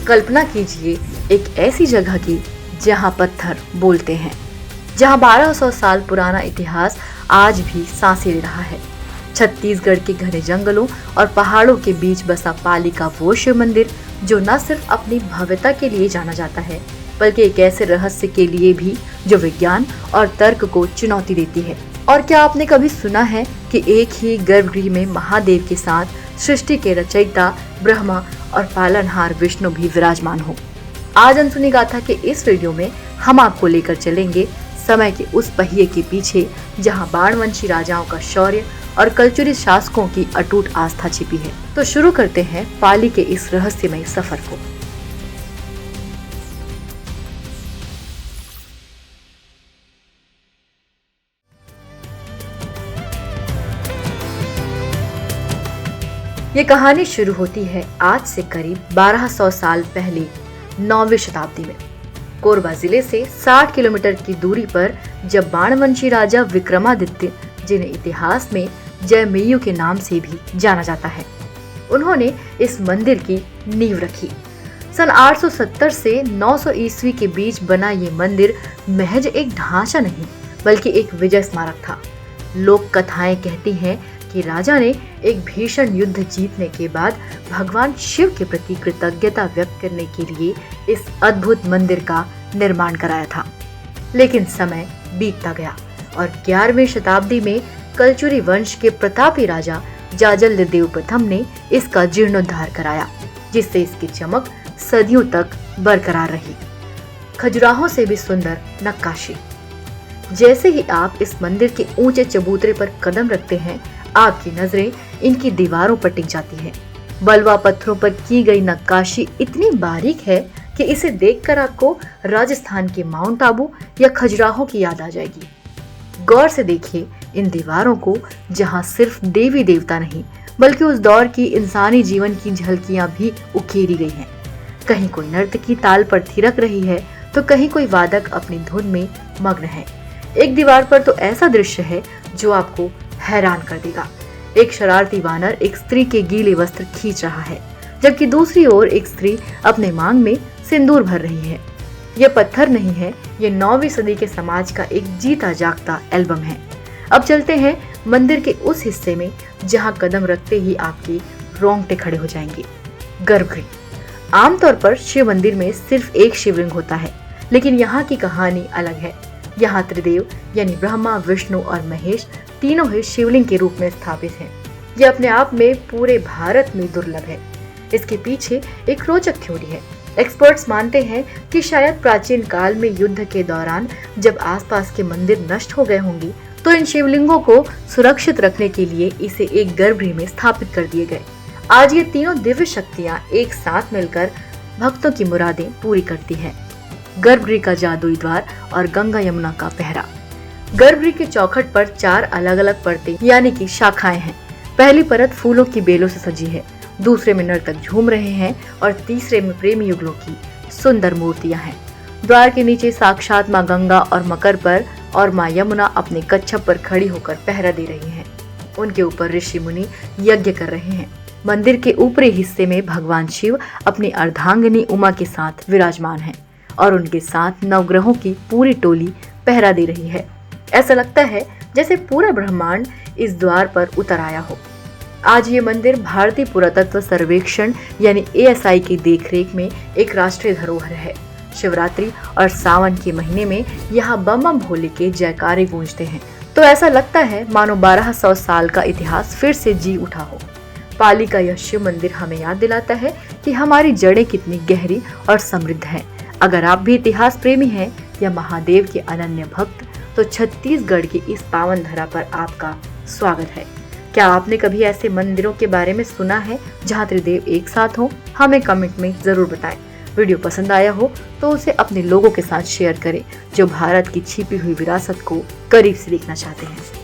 कल्पना कीजिए एक ऐसी जगह की जहां पत्थर बोलते हैं, जहां 1200 साल पुराना इतिहास आज भी सांसें ले रहा है। छत्तीसगढ़ के घने जंगलों और पहाड़ों के बीच बसा पाली का वो शिव मंदिर जो न सिर्फ अपनी भव्यता के लिए जाना जाता है, बल्कि एक ऐसे रहस्य के लिए भी जो विज्ञान और तर्क को चुनौती देती है। और क्या आपने कभी सुना है कि एक ही गर्भगृह में महादेव के साथ सृष्टि के रचयिता ब्रह्मा और पालनहार विष्णु भी विराजमान हो? आज अनसुनी गाथा के इस वीडियो में हम आपको लेकर चलेंगे समय के उस पहिए के पीछे जहां बाणवंशी राजाओं का शौर्य और कलचुरी शासकों की अटूट आस्था छिपी है। तो शुरू करते हैं पाली के इस रहस्यमय सफर को। ये कहानी शुरू होती है आज से करीब 1200 साल पहले 9वीं शताब्दी में, कोरबा जिले से 60 किलोमीटर की दूरी पर, जब बाणवंशी राजा विक्रमादित्य, जिन्हें इतिहास में जयमेयू के नाम से भी जाना जाता है, उन्होंने इस मंदिर की नींव रखी। सन 870 से 900 ईस्वी के बीच बना ये मंदिर महज एक ढांचा नहीं, बल्कि एक विजय स्मारक था। लोक कथाएं कहती हैं कि राजा ने एक भीषण युद्ध जीतने के बाद भगवान शिव के प्रति कृतज्ञता व्यक्त करने के लिए इस अद्भुत मंदिर का निर्माण कराया था। लेकिन समय बीतता गया और 11वीं शताब्दी में कलचुरी वंश के प्रतापी राजा जाजल्यदेव प्रथम ने इसका जीर्णोद्धार कराया, जिससे इसकी चमक सदियों तक बरकरार रही। खजुराहों से भी सुंदर नक्काशी। जैसे ही आप इस मंदिर के ऊंचे चबूतरे पर कदम रखते हैं, आपकी नजरें इनकी दीवारों पर टिक जाती हैं। बलुआ पत्थरों पर की गई नक्काशी इतनी बारीक है कि इसे देखकर आपको राजस्थान के माउंट आबू या खजुराहो की याद आ जाएगी। गौर से देखिए इन दीवारों को, जहां सिर्फ देवी देवता नहीं, बल्कि उस दौर की इंसानी जीवन की झलकियां भी उकेरी गई हैं। कहीं कोई नर्तकी ताल पर थिरक रही है, तो कहीं कोई वादक अपनी धुन में मग्न है। एक दीवार पर तो ऐसा दृश्य है जो आपको हैरान कर देगा। एक शरारती वानर एक स्त्री के गीले वस्त्र खींच रहा है, जबकि दूसरी ओर एक स्त्री अपने मांग में सिंदूर भर रही है। यह पत्थर नहीं है, ये 9वीं सदी के समाज का एक जीता जागता एल्बम है। अब चलते हैं मंदिर के उस हिस्से में जहां कदम रखते ही आपके रोंगटे खड़े हो जाएंगे। गर्भगृह। आमतौर पर शिव मंदिर में सिर्फ एक शिवलिंग होता है, लेकिन यहाँ की कहानी अलग है। यहाँ त्रिदेव यानी ब्रह्मा, विष्णु और महेश तीनों ही शिवलिंग के रूप में स्थापित हैं। यह अपने आप में पूरे भारत में दुर्लभ है। इसके पीछे एक रोचक थ्योरी है। एक्सपर्ट्स मानते हैं कि शायद प्राचीन काल में युद्ध के दौरान जब आसपास के मंदिर नष्ट हो गए होंगे, तो इन शिवलिंगों को सुरक्षित रखने के लिए इसे एक गर्भगृह में स्थापित कर दिए गए। आज ये तीनों दिव्य शक्तियां एक साथ मिलकर भक्तों की मुरादें पूरी करती हैं। गर्भगृह का जादुई द्वार और गंगा यमुना का पहरा। गर्भगृह के चौखट पर 4 अलग अलग परतें यानी कि शाखाएं हैं। पहली परत फूलों की बेलों से सजी है, दूसरे में नर्तक झूम रहे हैं और तीसरे में प्रेमी युगलों की सुंदर मूर्तियां हैं। द्वार के नीचे साक्षात माँ गंगा और मकर पर और माँ यमुना अपने कच्छप पर खड़ी होकर पहरा दे रही हैं। उनके ऊपर ऋषि मुनि यज्ञ कर रहे हैं। मंदिर के ऊपरी हिस्से में भगवान शिव अपनी अर्धांगिनी उमा के साथ विराजमान हैं और उनके साथ नवग्रहों की पूरी टोली पहरा दे रही है। ऐसा लगता है जैसे पूरा ब्रह्मांड इस द्वार पर उतर आया हो। आज ये मंदिर भारतीय पुरातत्व सर्वेक्षण यानी ASI की देखरेख में एक राष्ट्रीय धरोहर है। शिवरात्रि और सावन के महीने में यहाँ बम बम भोले के जयकारे गूंजते हैं, तो ऐसा लगता है मानो 1200 साल का इतिहास फिर से जी उठा हो। पाली का यह शिव मंदिर हमें याद दिलाता है कि हमारी जड़ें कितनी गहरी और समृद्ध हैं। अगर आप भी इतिहास प्रेमी हैं या महादेव के अनन्य भक्त, तो छत्तीसगढ़ की इस पावन धरा पर आपका स्वागत है। क्या आपने कभी ऐसे मंदिरों के बारे में सुना है जहां त्रिदेव एक साथ हो? हमें कमेंट में जरूर बताएं। वीडियो पसंद आया हो तो उसे अपने लोगों के साथ शेयर करें जो भारत की छिपी हुई विरासत को करीब से देखना चाहते हैं।